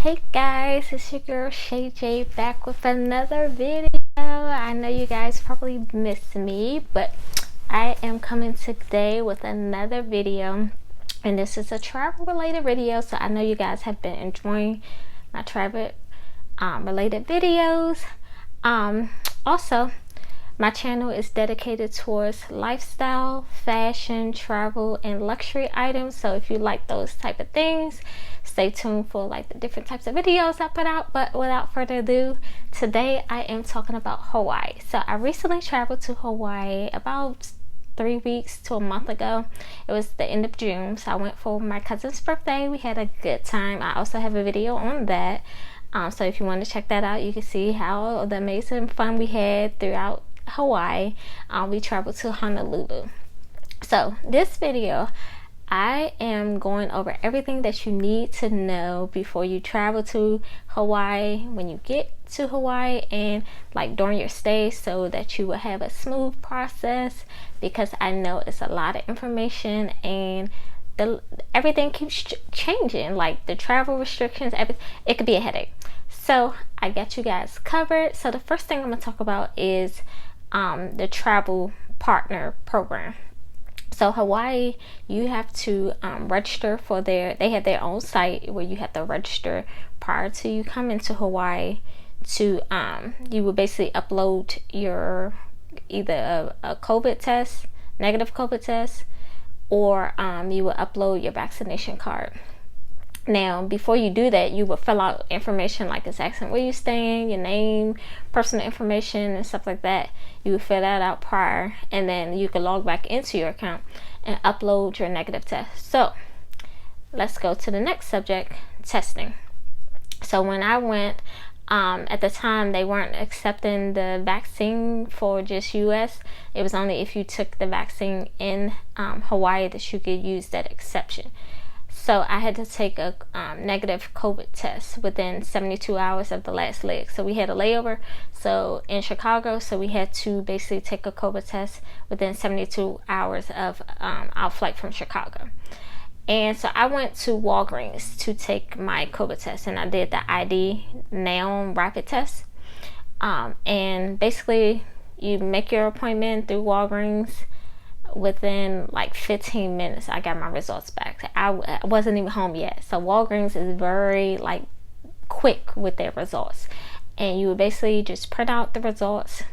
Hey guys, it's your girl Shay J back with another video. I know you guys probably missed me, but I am coming today with another video, and this is a travel related video. So I know you guys have been enjoying my travel related videos. Also, my channel is dedicated towards lifestyle, fashion, travel, and luxury items. So if you like those type of things, stay tuned for like the different types of videos I put out. But without further ado, today I am talking about Hawaii. So I recently traveled to Hawaii about 3 weeks to a month ago. It was the end of June, so I went for my cousin's birthday. We had a good time. I also have a video on that. So if you want to check that out, you can see how the amazing fun we had throughout Hawaii. We traveled to Honolulu. So this video, I am going over everything that you need to know before you travel to Hawaii, when you get to Hawaii, and like during your stay, so that you will have a smooth process, because I know it's a lot of information and everything keeps changing, like the travel restrictions, it could be a headache. So I got you guys covered. So the first thing I'm going to talk about is the travel partner program. So Hawaii, you have to register for they have their own site where you have to register prior to you coming to Hawaii. To you will basically upload your either a COVID test, negative COVID test, or you will upload your vaccination card. Now, before you do that, you will fill out information like it's asking where you're staying, your name, personal information, and stuff like that. You will fill that out prior, and then you can log back into your account and upload your negative test. So, let's go to the next subject, testing. So, when I went, at the time, they weren't accepting the vaccine for just US. It was only if you took the vaccine in Hawaii that you could use that exception. So I had to take a negative COVID test within 72 hours of the last leg. So we had a layover in Chicago, so we had to basically take a COVID test within 72 hours of our flight from Chicago. And so I went to Walgreens to take my COVID test, and I did the ID Now rapid test. And basically you make your appointment through Walgreens. Within like 15 minutes I got my results back. I wasn't even home yet. So Walgreens is very like quick with their results, and you would basically just print out the results,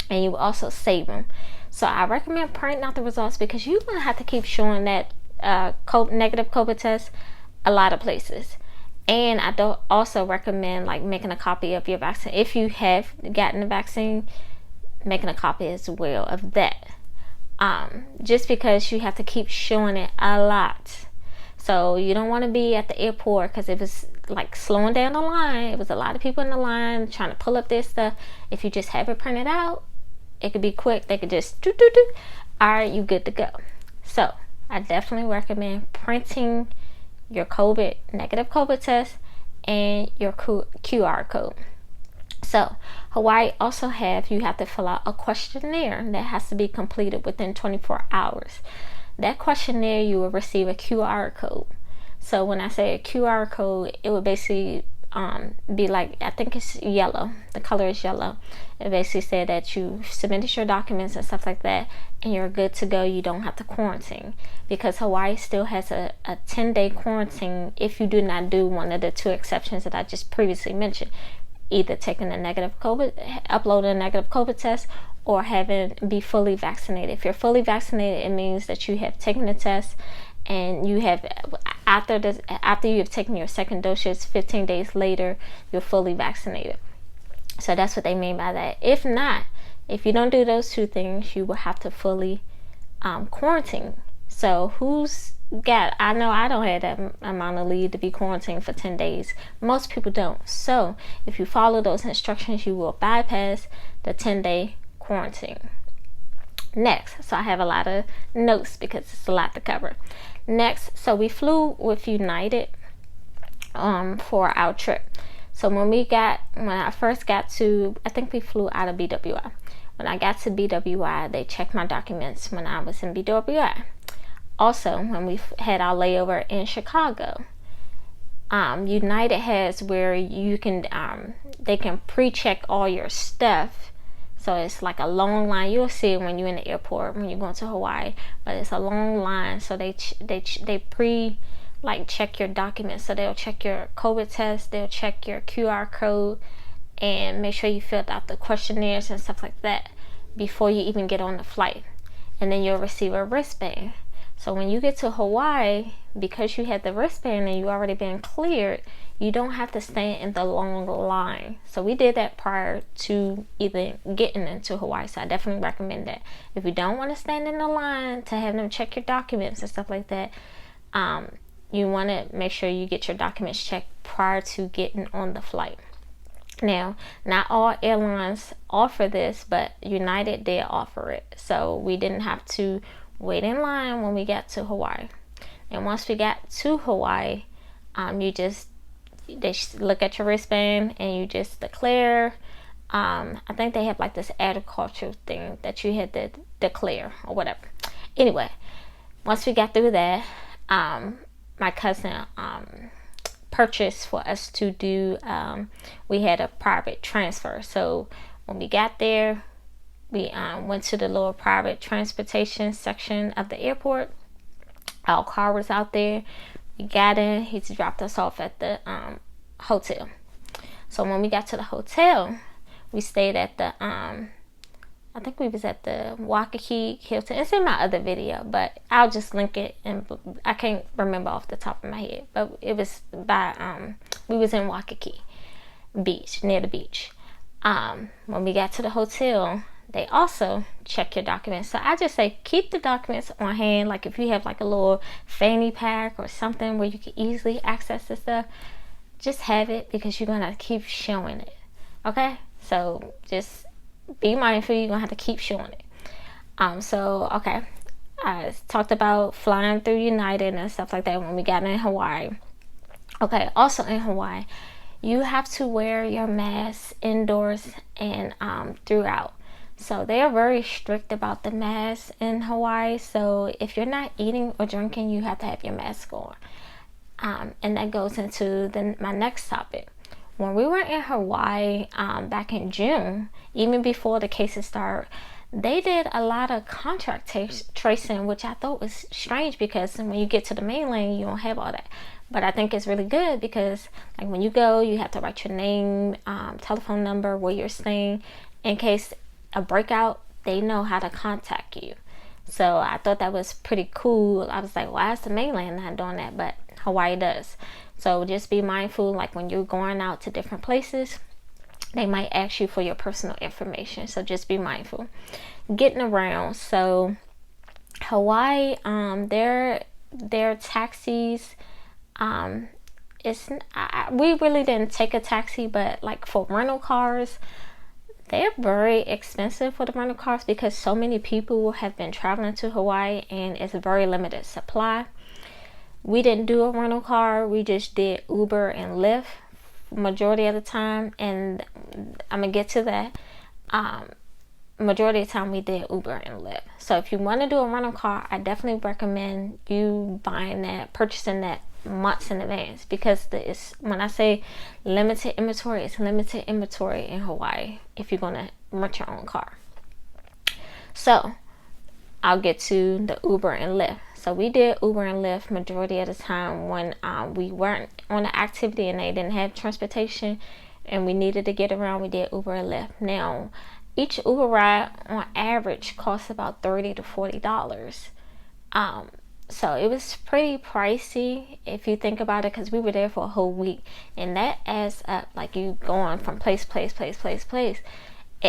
and you will also save them. So I recommend printing out the results, because you're gonna have to keep showing that negative COVID test a lot of places. And I don't also recommend like making a copy of your vaccine. If you have gotten the vaccine, making a copy as well of that. Just because you have to keep showing it a lot. So you don't want to be at the airport, because it was like slowing down the line. It was a lot of people in the line trying to pull up this stuff. If you just have it printed out, it could be quick. They could just do. Alright, you good to go. So I definitely recommend printing your negative COVID test and your QR code. So Hawaii also you have to fill out a questionnaire that has to be completed within 24 hours. That questionnaire, you will receive a QR code. So when I say a QR code, it will basically be like, I think it's yellow. The color is yellow. It basically said that you submitted your documents and stuff like that, and you're good to go. You don't have to quarantine, because Hawaii still has a 10-day quarantine if you do not do one of the two exceptions that I just previously mentioned. Either taking uploading a negative COVID test, or be fully vaccinated. If you're fully vaccinated, it means that you have taken the test, and you have after you have taken your second dose, 15 days later, you're fully vaccinated. So that's what they mean by that. If not, if you don't do those two things, you will have to fully quarantine. So I know I don't have that amount of leave to be quarantined for 10 days. Most people don't. So if you follow those instructions, you will bypass the 10-day quarantine. Next, so I have a lot of notes because it's a lot to cover. Next, so we flew with United for our trip. So when I first got to, I think we flew out of BWI. When I got to BWI, they checked my documents when I was in BWI. Also, when we had our layover in Chicago, United has where you can they can pre-check all your stuff. So it's like a long line. You'll see it when you're in the airport when you're going to Hawaii, but it's a long line. So they check your documents. So they'll check your COVID test, they'll check your QR code, and make sure you filled out the questionnaires and stuff like that before you even get on the flight. And then you'll receive a wristband. So when you get to Hawaii, because you had the wristband and you already been cleared, you don't have to stand in the long line. So we did that prior to even getting into Hawaii. So I definitely recommend that. If you don't want to stand in the line to have them check your documents and stuff like that, you want to make sure you get your documents checked prior to getting on the flight. Now, not all airlines offer this, but United did offer it. So we didn't have to wait in line when we got to Hawaii. And once we got to Hawaii, they look at your wristband and you just declare. I think they have like this agricultural thing that you had to declare or whatever. Anyway, once we got through that, my cousin purchased for us to do, we had a private transfer. So when we got there, we went to the little private transportation section of the airport. Our car was out there. We got in. He dropped us off at the hotel. So when we got to the hotel, we stayed at the I think we was at the Waikiki Hilton. It's in my other video, but I'll just link it, and I can't remember off the top of my head, but it was by we was in Waikiki Beach, near the beach. When we got to the hotel, they also check your documents. So I just say keep the documents on hand. Like if you have like a little fanny pack or something where you can easily access the stuff, just have it, because you're gonna keep showing it. Okay, so just be mindful, you're gonna have to keep showing it. Okay, I talked about flying through United and stuff like that when we got in Hawaii. Okay, also in Hawaii, you have to wear your mask indoors and throughout. So they are very strict about the mask in Hawaii. So if you're not eating or drinking, you have to have your mask on. And that goes into my next topic. When we were in Hawaii back in June, even before the cases started, they did a lot of contact tracing, which I thought was strange, because when you get to the mainland, you don't have all that. But I think it's really good, because like when you go, you have to write your name, telephone number, where you're staying. In case a breakout, they know how to contact you. So I thought that was pretty cool. I was like, why is the mainland not doing that? But Hawaii does. So just be mindful, like when you're going out to different places, they might ask you for your personal information. So just be mindful. Getting around. So Hawaii, their taxis, we really didn't take a taxi, but like for rental cars, they're very expensive for the rental cars, because so many people have been traveling to Hawaii and it's a very limited supply. We didn't do a rental car. We just did Uber and Lyft majority of the time, and I'm gonna get to that. Majority of the time we did Uber and Lyft. So if you want to do a rental car, I definitely recommend you purchasing that months in advance, because when I say limited inventory, it's limited inventory in Hawaii if you're gonna rent your own car. So I'll get to the Uber and Lyft. So we did Uber and Lyft majority of the time when we weren't on an activity and they didn't have transportation and we needed to get around. We did Uber and Lyft. Now, each Uber ride on average costs about $30 to $40. So it was pretty pricey if you think about it, because we were there for a whole week, and that adds up. Like you going from place, it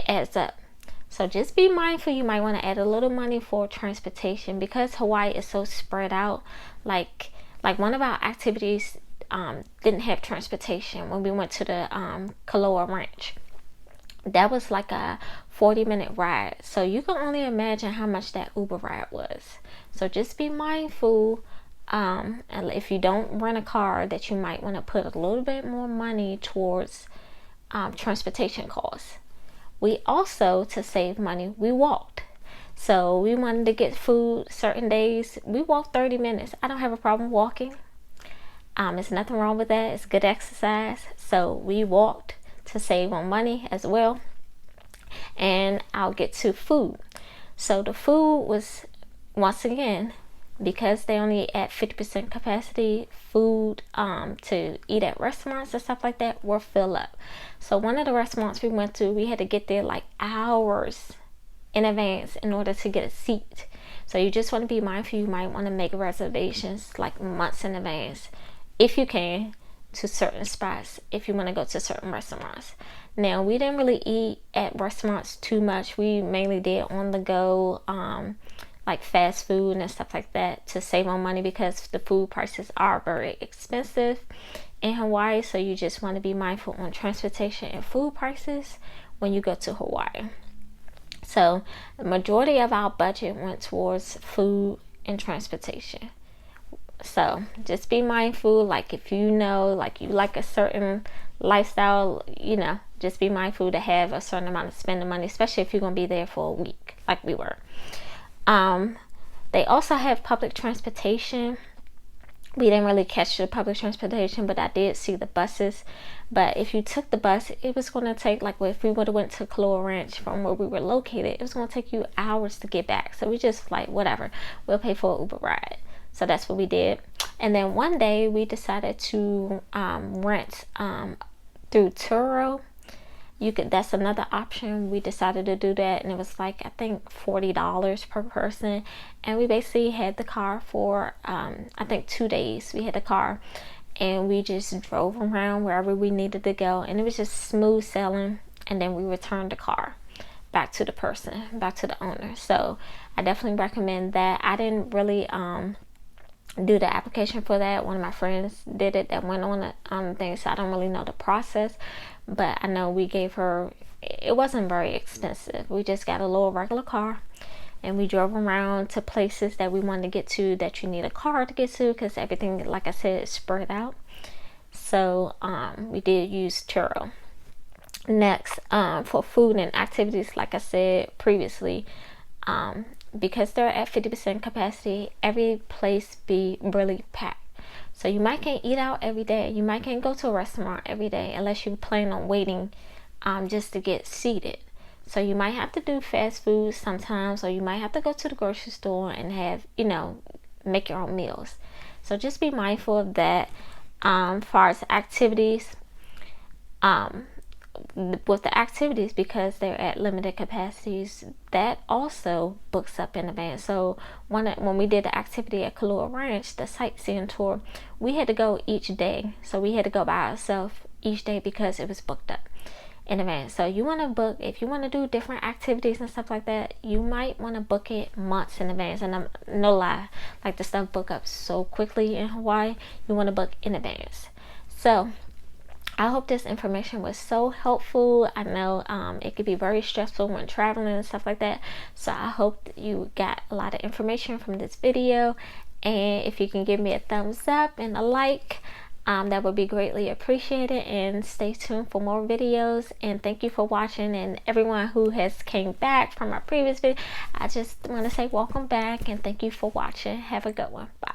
adds up. So just be mindful. You might want to add a little money for transportation, because Hawaii is so spread out. Like one of our activities didn't have transportation when we went to the Kaloa Ranch. That was like a 40-minute ride. So you can only imagine how much that Uber ride was. So just be mindful. And if you don't rent a car, that you might want to put a little bit more money towards transportation costs. We also, to save money, we walked. So we wanted to get food certain days. We walked 30 minutes. I don't have a problem walking. There's nothing wrong with that. It's good exercise. So we walked to save on money as well. And I'll get to food. So the food was, once again, because they only at 50% capacity, food to eat at restaurants and stuff like that were filled up. So one of the restaurants we went to, we had to get there like hours in advance in order to get a seat. So you just want to be mindful. You might want to make reservations like months in advance if you can, to certain spots if you want to go to certain restaurants. Now, we didn't really eat at restaurants too much. We mainly did on the go, like fast food and stuff like that, to save on money, because the food prices are very expensive in Hawaii. So you just want to be mindful on transportation and food prices when you go to Hawaii. So the majority of our budget went towards food and transportation. So just be mindful, like if you know, like you like a certain lifestyle, just be mindful to have a certain amount of spending money, especially if you're going to be there for a week like we were. They also have public transportation. We didn't really catch the public transportation, but I did see the buses. But if you took the bus, it was going to take, like, if we would have went to Kaloa Ranch from where we were located, it was going to take you hours to get back. So we just like, whatever, we'll pay for an Uber ride. So that's what we did. And then one day we decided to rent through Turo. That's another option. We decided to do that, and it was like, I think $40 per person. And we basically had the car for I think 2 days. We had the car and we just drove around wherever we needed to go, and it was just smooth sailing. And then we returned the car back to the person, back to the owner. So I definitely recommend that. I didn't really do the application for that. One of my friends did it that went on the thing, so I don't really know the process, but I know we gave her, it wasn't very expensive. We just got a little regular car and we drove around to places that we wanted to get to, that you need a car to get to, because everything, like I said, is spread out. So we did use Turo. Next, for food and activities, like I said previously, because they're at 50% capacity, every place be really packed. So you might can't eat out every day. You might can't go to a restaurant every day unless you plan on waiting just to get seated. So you might have to do fast food sometimes, or you might have to go to the grocery store and have, make your own meals. So just be mindful of that. As far as activities, with the activities, because they're at limited capacities, that also books up in advance. So when we did the activity at Kaloa Ranch, the sightseeing tour, we had to go each day. So we had to go by ourselves each day because it was booked up in advance. So you want to book, if you want to do different activities and stuff like that, you might want to book it months in advance. And I'm no lie, like the stuff book up so quickly in Hawaii, you want to book in advance. So I hope this information was so helpful. I know it could be very stressful when traveling and stuff like that. So I hope that you got a lot of information from this video. And if you can give me a thumbs up and a like, that would be greatly appreciated. And stay tuned for more videos. And thank you for watching. And everyone who has came back from our previous video, I just want to say welcome back and thank you for watching. Have a good one. Bye.